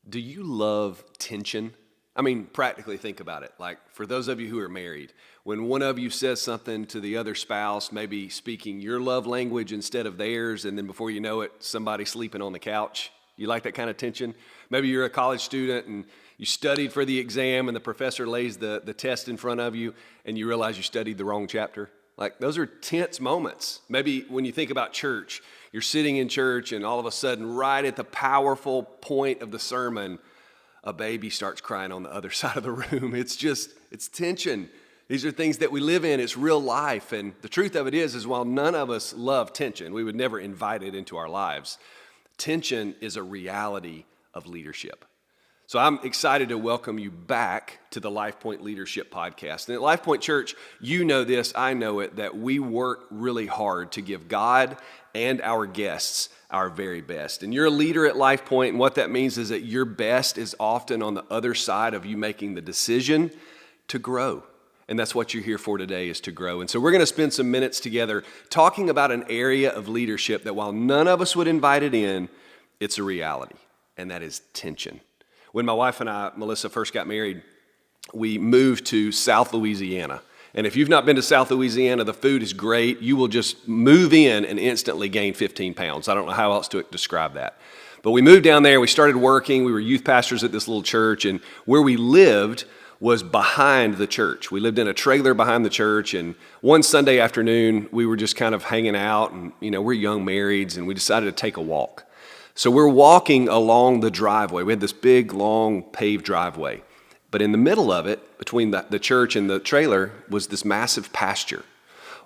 Do you love tension? I mean, practically think about it. Like for those of you who are married, when one of you says something to the other spouse, maybe speaking your love language instead of theirs, and then before you know it, somebody's sleeping on the couch. You like that kind of tension? Maybe you're a college student and you studied for the exam and the professor lays the test in front of you and you realize you studied the wrong chapter. Like those are tense moments. Maybe when you think about church, you're sitting in church and all of a sudden, right at the powerful point of the sermon, a baby starts crying on the other side of the room. It's tension. These are things that we live in. It's real life. And the truth of it is while none of us love tension, we would never invite it into our lives. Tension is a reality of leadership. So I'm excited to welcome you back to the Lifepoint Leadership Podcast. And at Lifepoint Church, you know this, I know it, that we work really hard to give God and our guests our very best. And you're a leader at Lifepoint, and what that means is that your best is often on the other side of you making the decision to grow. And that's what you're here for today, is to grow. And so we're going to spend some minutes together talking about an area of leadership that while none of us would invite it in, it's a reality, and that is tension. When my wife and I, Melissa, first got married, we moved to South Louisiana. And if you've not been to South Louisiana, the food is great. You will just move in and instantly gain 15 pounds. I don't know how else to describe that. But we moved down there, we started working, we were youth pastors at this little church, and where we lived was behind the church. We lived in a trailer behind the church, and one Sunday afternoon, we were just kind of hanging out, and we're young marrieds, and we decided to take a walk. So we're walking along the driveway. We had this big, long, paved driveway. But in the middle of it, between the church and the trailer, was this massive pasture.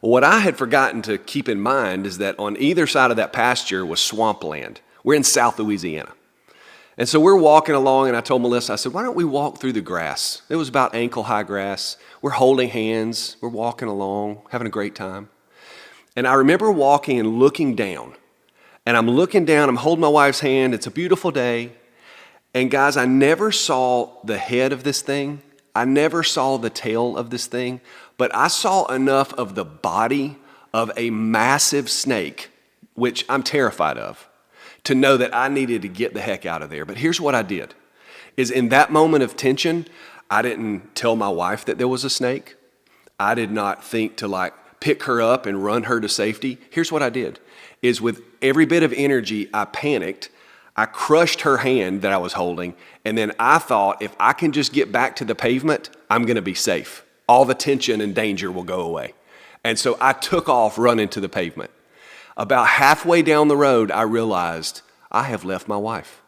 Well, what I had forgotten to keep in mind is that on either side of that pasture was swampland. We're in South Louisiana. And so we're walking along, and I told Melissa, I said, why don't we walk through the grass? It was about ankle-high grass. We're holding hands. We're walking along, having a great time. And I remember walking and looking down. And I'm looking down, I'm holding my wife's hand, it's a beautiful day. And guys, I never saw the head of this thing. I never saw the tail of this thing. But I saw enough of the body of a massive snake, which I'm terrified of, to know that I needed to get the heck out of there. But here's what I did, is in that moment of tension, I didn't tell my wife that there was a snake. I did not think to pick her up and run her to safety. Here's what I did, is with every bit of energy, I panicked. I crushed her hand that I was holding, and then I thought, if I can just get back to the pavement, I'm going to be safe. All the tension and danger will go away. And so I took off running to the pavement. About halfway down the road, I realized I have left my wife.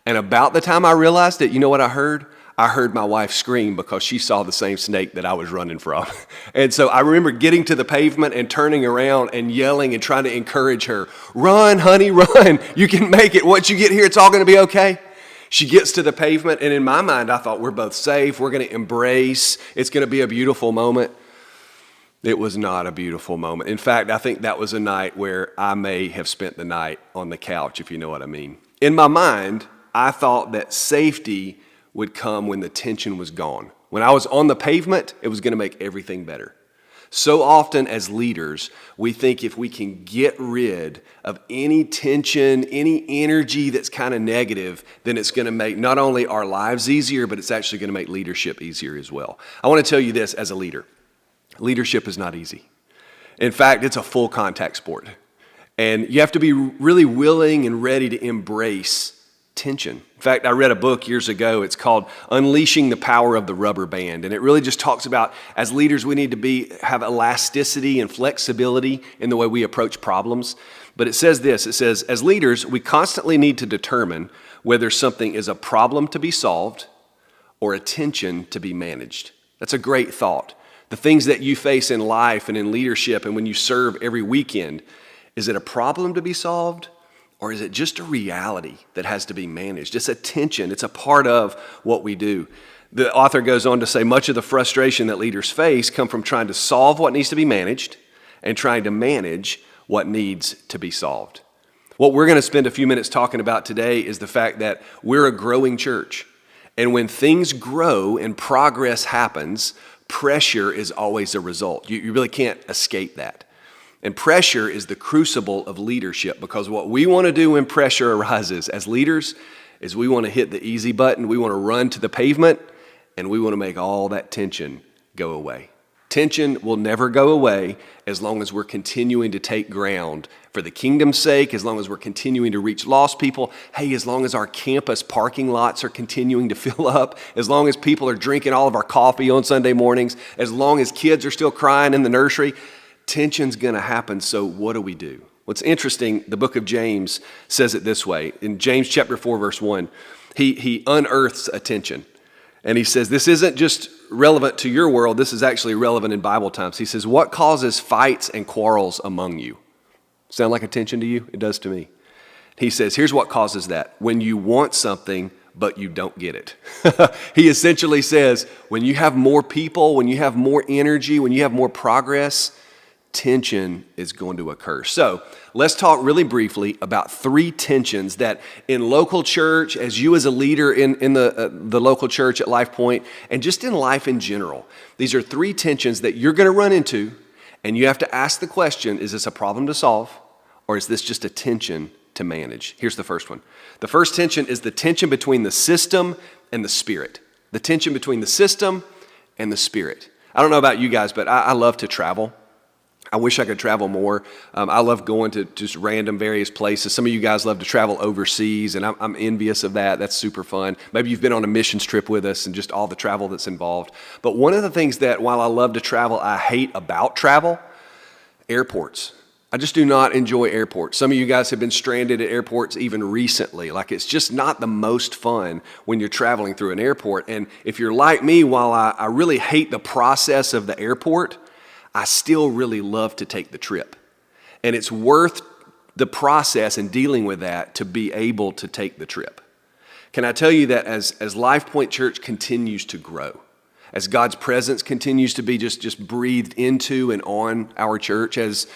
And about the time I realized it, you know what I heard? I heard my wife scream because she saw the same snake that I was running from. And so I remember getting to the pavement and turning around and yelling and trying to encourage her. Run, honey, run. You can make it. Once you get here, it's all going to be okay. She gets to the pavement, and in my mind, I thought, we're both safe. We're going to embrace. It's going to be a beautiful moment. It was not a beautiful moment. In fact, I think that was a night where I may have spent the night on the couch, if you know what I mean. In my mind, I thought that safety would come when the tension was gone. When I was on the pavement, it was going to make everything better. So often as leaders, we think if we can get rid of any tension, any energy that's kind of negative, then it's going to make not only our lives easier, but it's actually going to make leadership easier as well. I want to tell you this as a leader. Leadership is not easy. In fact, it's a full contact sport. And you have to be really willing and ready to embrace tension. In fact, I read a book years ago. It's called Unleashing the Power of the Rubber Band. And it really just talks about, as leaders, we need to have elasticity and flexibility in the way we approach problems. But it says this, it says, as leaders, we constantly need to determine whether something is a problem to be solved or a tension to be managed. That's a great thought. The things that you face in life and in leadership and when you serve every weekend, is it a problem to be solved? Or is it just a reality that has to be managed? It's a tension. It's a part of what we do. The author goes on to say much of the frustration that leaders face come from trying to solve what needs to be managed and trying to manage what needs to be solved. What we're going to spend a few minutes talking about today is the fact that we're a growing church. And when things grow and progress happens, pressure is always a result. You really can't escape that. And pressure is the crucible of leadership, because what we want to do when pressure arises as leaders is we want to hit the easy button, we want to run to the pavement, and we want to make all that tension go away. Tension will never go away as long as we're continuing to take ground for the kingdom's sake, as long as we're continuing to reach lost people. Hey, as long as our campus parking lots are continuing to fill up, as long as people are drinking all of our coffee on Sunday mornings, as long as kids are still crying in the nursery, tension's going to happen. So what do we do? What's interesting, the book of James says it this way. In James chapter 4, verse 1, he unearths a tension. And he says, this isn't just relevant to your world, this is actually relevant in Bible times. He says, what causes fights and quarrels among you? Sound like a tension to you? It does to me. He says, here's what causes that. When you want something, but you don't get it. He essentially says, when you have more people, when you have more energy, when you have more progress, tension is going to occur. So let's talk really briefly about 3 tensions that in local church, as you as a leader in the local church at Lifepoint, and just in life in general. These are 3 tensions that you're going to run into, and you have to ask the question, is this a problem to solve, or is this just a tension to manage? Here's the first one. The first tension is the tension between the system and the spirit. The tension between the system and the spirit. I don't know about you guys, but I love to travel. I wish I could travel more. I love going to just random various places. Some of you guys love to travel overseas, and I'm envious of that. That's super fun. Maybe you've been on a missions trip with us and just all the travel that's involved. But one of the things that, while I love to travel, I hate about travel, airports. I just do not enjoy airports. Some of you guys have been stranded at airports even recently. Like, it's just not the most fun when you're traveling through an airport. And if you're like me, while I really hate the process of the airport, I still really love to take the trip. And it's worth the process and dealing with that to be able to take the trip. Can I tell you that as Lifepoint Church continues to grow, as God's presence continues to be just breathed into and on our church, as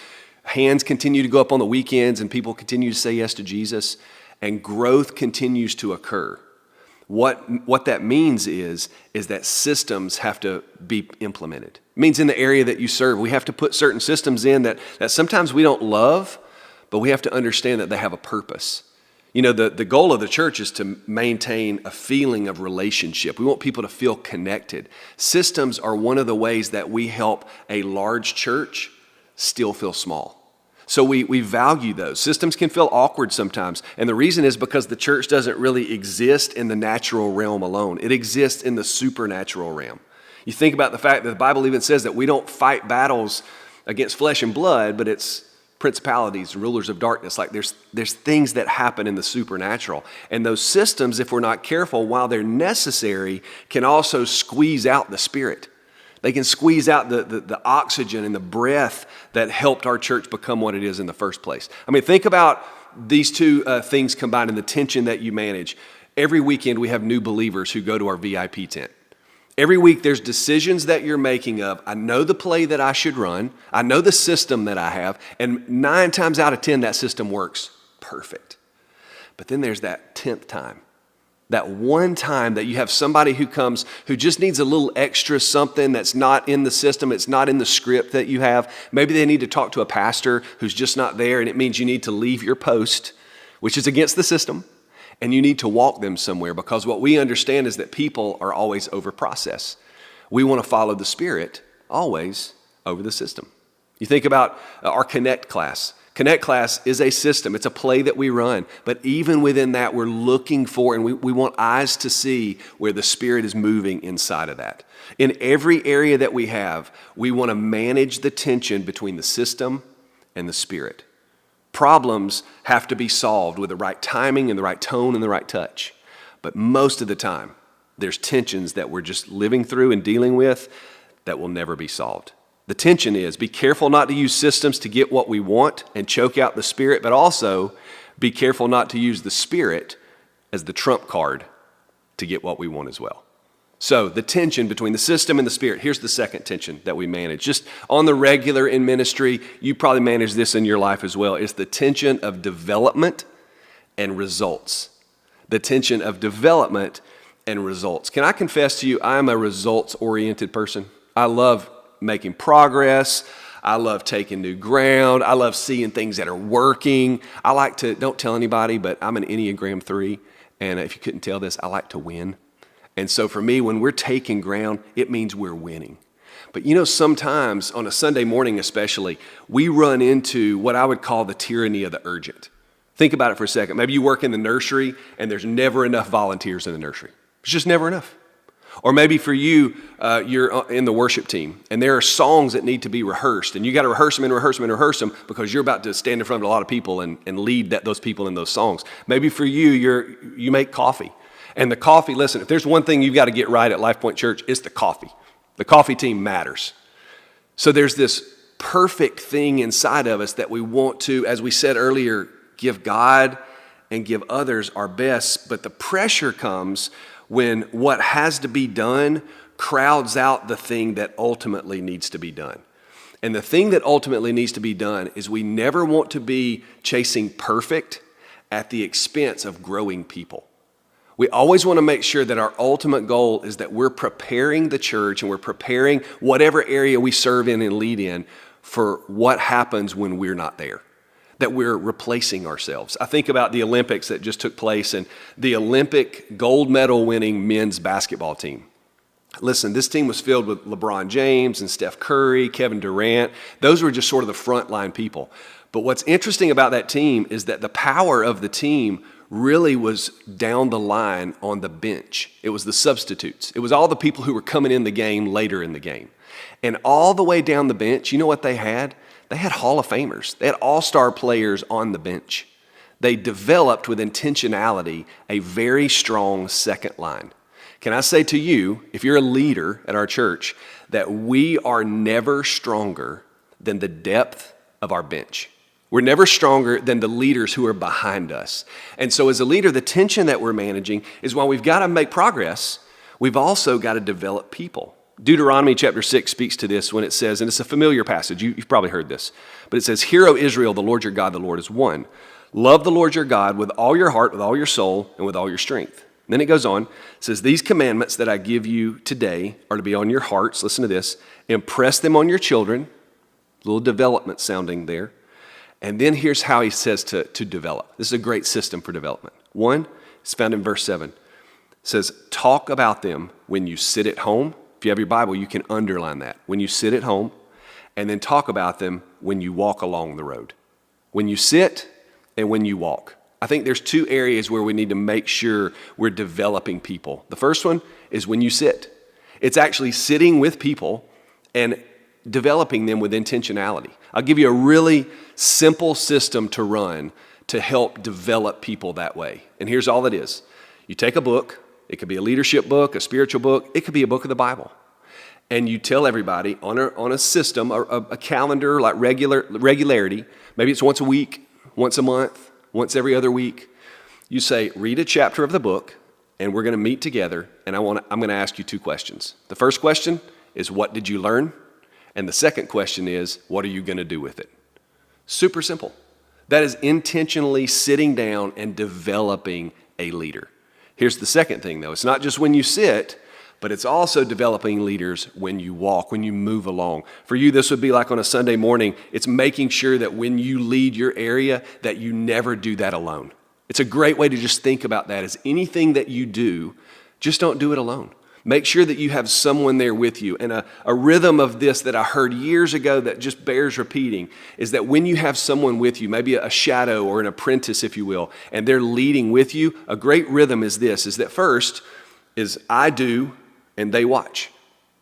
hands continue to go up on the weekends and people continue to say yes to Jesus, and growth continues to occur, what that means is that systems have to be implemented. It means in the area that you serve, we have to put certain systems in that sometimes we don't love, but we have to understand that they have a purpose. You know, the goal of the church is to maintain a feeling of relationship. We want people to feel connected. Systems are one of the ways that we help a large church still feel small. So we value those. Systems can feel awkward sometimes. And the reason is because the church doesn't really exist in the natural realm alone. It exists in the supernatural realm. You think about the fact that the Bible even says that we don't fight battles against flesh and blood, but it's principalities, rulers of darkness. Like there's things that happen in the supernatural. And those systems, if we're not careful, while they're necessary, can also squeeze out the spirit. They can squeeze out the oxygen and the breath that helped our church become what it is in the first place. I mean, think about these 2 things combined in the tension that you manage. Every weekend we have new believers who go to our VIP tent. Every week there's decisions that you're making of, I know the play that I should run, I know the system that I have, and 9 times out of 10 that system works perfect. But then there's that 10th time. That one time that you have somebody who comes who just needs a little extra something that's not in the system, it's not in the script that you have. Maybe they need to talk to a pastor who's just not there, and it means you need to leave your post, which is against the system, and you need to walk them somewhere, because what we understand is that people are always over process. We want to follow the Spirit always over the system. You think about our Connect class. Connect class is a system. It's a play that we run. But even within that, we're looking for, and we want eyes to see where the Spirit is moving inside of that. In every area that we have, we want to manage the tension between the system and the Spirit. Problems have to be solved with the right timing and the right tone and the right touch. But most of the time, there's tensions that we're just living through and dealing with that will never be solved. The tension is, be careful not to use systems to get what we want and choke out the Spirit, but also be careful not to use the Spirit as the trump card to get what we want as well. So the tension between the system and the Spirit. Here's the second tension that we manage. Just on the regular in ministry, you probably manage this in your life as well. It's the tension of development and results. The tension of development and results. Can I confess to you, I'm a results-oriented person. I love making progress. I love taking new ground. I love seeing things that are working. I like to, don't tell anybody, but I'm an Enneagram 3. And if you couldn't tell this, I like to win. And so for me, when we're taking ground, it means we're winning. But sometimes on a Sunday morning especially, we run into what I would call the tyranny of the urgent. Think about it for a second. Maybe you work in the nursery and there's never enough volunteers in the nursery. It's just never enough. Or maybe for you, you're in the worship team and there are songs that need to be rehearsed and you got to rehearse them because you're about to stand in front of a lot of people and lead those people in those songs. Maybe for you, you make coffee. And the coffee, listen, if there's one thing you've got to get right at Lifepoint Church, it's the coffee. The coffee team matters. So there's this perfect thing inside of us that we want to, as we said earlier, give God and give others our best. But the pressure comes when what has to be done crowds out the thing that ultimately needs to be done. And the thing that ultimately needs to be done is we never want to be chasing perfect at the expense of growing people. We always want to make sure that our ultimate goal is that we're preparing the church and we're preparing whatever area we serve in and lead in for what happens when we're not there, that we're replacing ourselves. I think about the Olympics that just took place and the Olympic gold medal winning men's basketball team. Listen, this team was filled with LeBron James and Steph Curry, Kevin Durant. Those were just sort of the frontline people. But what's interesting about that team is that the power of the team really was down the line on the bench. It was the substitutes. It was all the people who were coming in the game later in the game. And all the way down the bench, you know what they had? They had Hall of Famers. They had all-star players on the bench. They developed with intentionality a very strong second line. Can I say to you, if you're a leader at our church, that we are never stronger than the depth of our bench. We're never stronger than the leaders who are behind us. And so as a leader, the tension that we're managing is while we've got to make progress, we've also got to develop people. Deuteronomy chapter 6 speaks to this when it says, and it's a familiar passage, you've probably heard this, but it says, "Hear, O Israel, the Lord your God, the Lord is one. Love the Lord your God with all your heart, with all your soul, and with all your strength." And then it goes on, it says, "These commandments that I give you today are to be on your hearts." Listen to this. "Impress them on your children." A little development sounding there. And then here's how he says to develop. This is a great system for development. One, it's found in verse 7. It says, "Talk about them when you sit at home." If you have your Bible, you can underline that. When you sit at home, and then talk about them when you walk along the road. When you sit and when you walk. I think there's two areas where we need to make sure we're developing people. The first one is when you sit. It's actually sitting with people and developing them with intentionality. I'll give you a really simple system to run to help develop people that way. And here's all it is. You take a book. It could be a leadership book, a spiritual book. It could be a book of the Bible. And you tell everybody on a system, a calendar, like regularity, maybe it's once a week, once a month, once every other week. You say, read a chapter of the book, and we're going to meet together, and I'm going to ask you two questions. The first question is, what did you learn? And the second question is, what are you going to do with it? Super simple. That is intentionally sitting down and developing a leader. Here's the second thing, though. It's not just when you sit, but it's also developing leaders when you walk, when you move along. For you, this would be like on a Sunday morning. It's making sure that when you lead your area, that you never do that alone. It's a great way to just think about that is anything that you do, just don't do it alone. Make sure that you have someone there with you. And a rhythm of this that I heard years ago that just bears repeating is that when you have someone with you, maybe a shadow or an apprentice, if you will, and they're leading with you, a great rhythm is this, is that first is I do and they watch.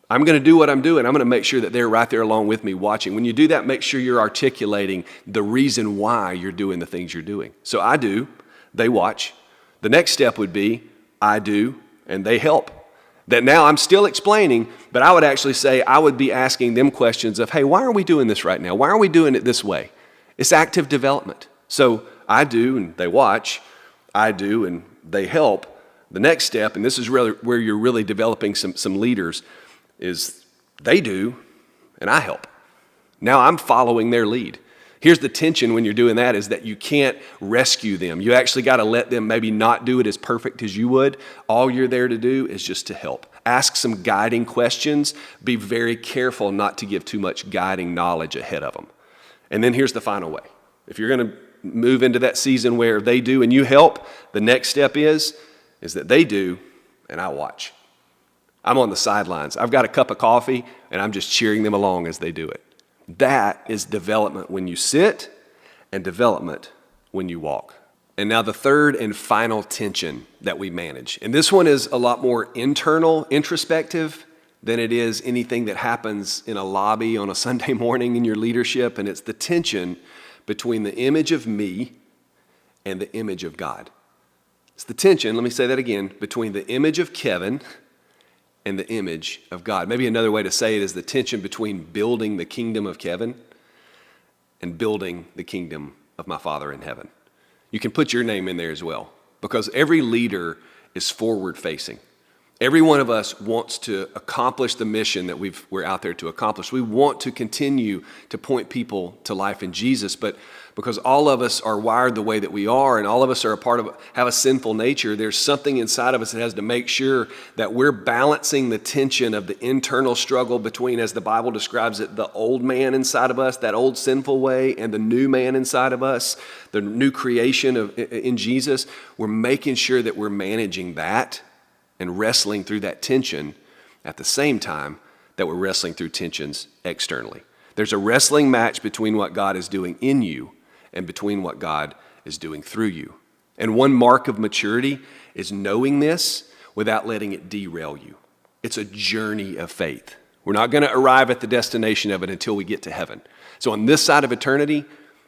I'm going to do what I'm doing. I'm going to make sure that they're right there along with me watching. When you do that, make sure you're articulating the reason why you're doing the things you're doing. So I do, they watch. The next step would be I do and they help. That now I'm still explaining, but I would actually say I would be asking them questions of, hey, why are we doing this right now? Why are we doing it this way? It's active development. So I do and they watch. I do and they help. The next step, and this is really where you're really developing some leaders, is they do and I help. Now I'm following their lead. Here's the tension when you're doing that is that you can't rescue them. You actually got to let them maybe not do it as perfect as you would. All you're there to do is just to help. Ask some guiding questions. Be very careful not to give too much guiding knowledge ahead of them. And then here's the final way. If you're going to move into that season where they do and you help, the next step is is that they do and I watch. I'm on the sidelines. I've got a cup of coffee and I'm just cheering them along as they do it. That is development when you sit and development when you walk. And now the third and final tension that we manage. And this one is a lot more internal, introspective than it is anything that happens in a lobby on a Sunday morning in your leadership. And it's the tension between the image of me and the image of God. It's the tension, let me say that again, between the image of Kevin and the image of God. Maybe another way to say it is the tension between building the kingdom of Kevin and building the kingdom of my Father in heaven. You can put your name in there as well, because every leader is forward-facing. Every one of us wants to accomplish the mission that we're out there to accomplish. We want to continue to point people to life in Jesus, but because all of us are wired the way that we are, and all of us are have a sinful nature, there's something inside of us that has to make sure that we're balancing the tension of the internal struggle between, as the Bible describes it, the old man inside of us, that old sinful way, and the new man inside of us, the new creation in Jesus. We're making sure that we're managing that and wrestling through that tension at the same time that we're wrestling through tensions externally. There's a wrestling match between what God is doing in you and between what God is doing through you. And one mark of maturity is knowing this without letting it derail you. It's a journey of faith. We're not going to arrive at the destination of it until we get to heaven. So on this side of eternity,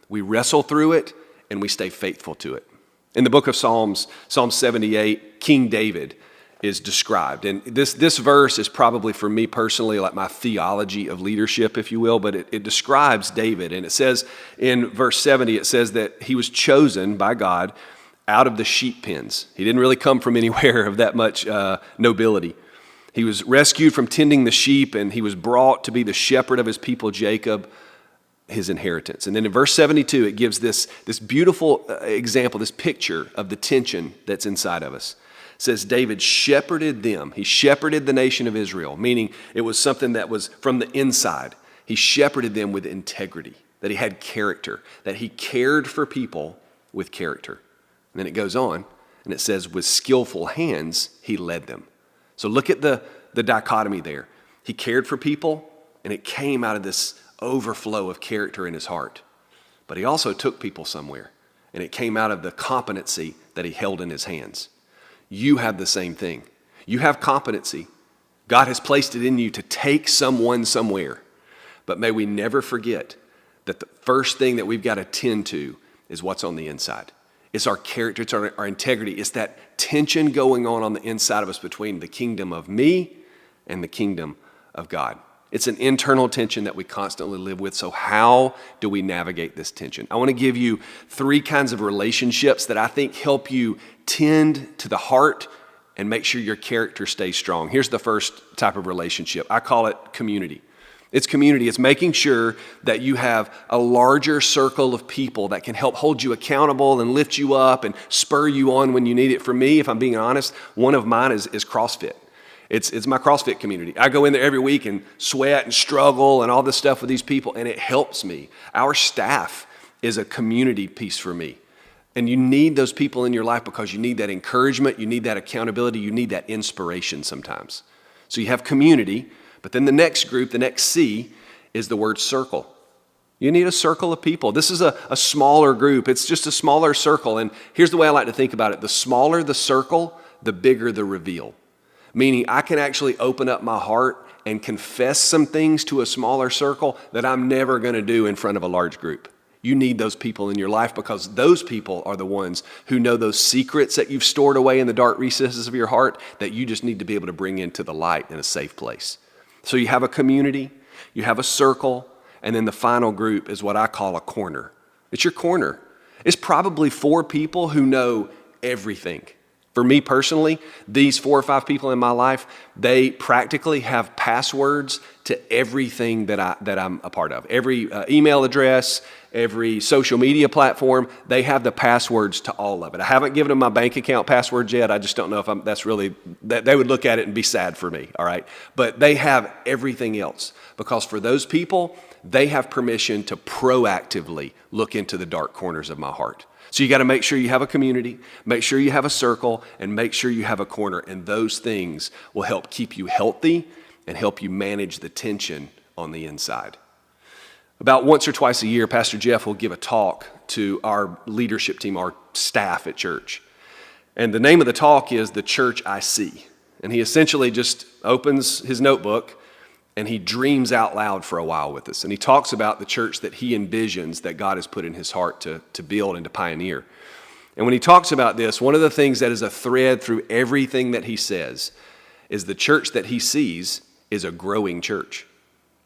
we wrestle through it and we stay faithful to it. In the book of Psalms, Psalm 78, King David is described. And this verse is probably, for me personally, like my theology of leadership, if you will, but it describes David. And it says in verse 70, it says that he was chosen by God out of the sheep pens. He didn't really come from anywhere of that much nobility. He was rescued from tending the sheep, and he was brought to be the shepherd of his people, Jacob, his inheritance. And then in verse 72, it gives this beautiful example, this picture of the tension that's inside of us. It says David shepherded them. He shepherded the nation of Israel, meaning it was something that was from the inside. He shepherded them with integrity, that he had character, that he cared for people with character. And then it goes on, and it says, with skillful hands, he led them. So look at the dichotomy there. He cared for people, and it came out of this overflow of character in his heart. But he also took people somewhere, and it came out of the competency that he held in his hands. You have the same thing. You have competency. God has placed it in you to take someone somewhere. But may we never forget that the first thing that we've got to tend to is what's on the inside. It's our character, it's our integrity. It's that tension going on the inside of us between the kingdom of me and the kingdom of God. It's an internal tension that we constantly live with. So how do we navigate this tension? I want to give you 3 kinds of relationships that I think help you tend to the heart and make sure your character stays strong. Here's the first type of relationship. I call it community. It's community. It's making sure that you have a larger circle of people that can help hold you accountable and lift you up and spur you on when you need it. For me, if I'm being honest, one of mine is CrossFit. It's my CrossFit community. I go in there every week and sweat and struggle and all this stuff with these people, and it helps me. Our staff is a community piece for me. And you need those people in your life because you need that encouragement, you need that accountability, you need that inspiration sometimes. So you have community, but then the next group, the next C, is the word circle. You need a circle of people. This is a smaller group. It's just a smaller circle. And here's the way I like to think about it. The smaller the circle, the bigger the reveal. Meaning I can actually open up my heart and confess some things to a smaller circle that I'm never going to do in front of a large group. You need those people in your life because those people are the ones who know those secrets that you've stored away in the dark recesses of your heart that you just need to be able to bring into the light in a safe place. So you have a community, you have a circle, and then the final group is what I call a corner. It's your corner. It's probably 4 people who know everything. For me personally, these 4 or 5 people in my life, they practically have passwords to everything that I'm a part of. Every email address, every social media platform, they have the passwords to all of it. I haven't given them my bank account passwords yet. I just don't know if that's really, that they would look at it and be sad for me, all right? But they have everything else because for those people, they have permission to proactively look into the dark corners of my heart. So you got to make sure you have a community, make sure you have a circle, and make sure you have a corner. And those things will help keep you healthy and help you manage the tension on the inside. About once or twice a year, Pastor Jeff will give a talk to our leadership team, our staff at church. And the name of the talk is The Church I See. And he essentially just opens his notebook and he dreams out loud for a while with us. And he talks about the church that he envisions that God has put in his heart to build and to pioneer. And when he talks about this, one of the things that is a thread through everything that he says is the church that he sees is a growing church.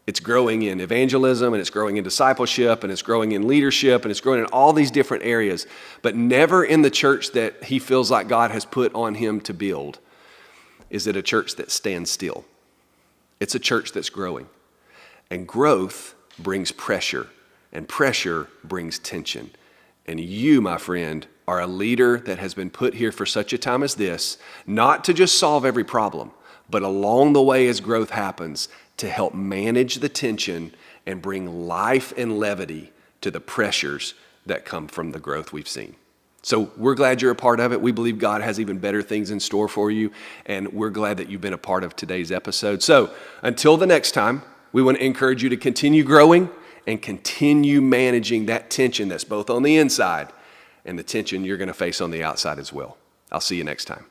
It's growing in evangelism, and it's growing in discipleship, and it's growing in leadership, and it's growing in all these different areas, but never in the church that he feels like God has put on him to build is it a church that stands still. It's a church that's growing. And growth brings pressure, and pressure brings tension. And you, my friend, are a leader that has been put here for such a time as this, not to just solve every problem, but along the way as growth happens, to help manage the tension and bring life and levity to the pressures that come from the growth we've seen. So we're glad you're a part of it. We believe God has even better things in store for you, and we're glad that you've been a part of today's episode. So until the next time, we want to encourage you to continue growing and continue managing that tension that's both on the inside and the tension you're going to face on the outside as well. I'll see you next time.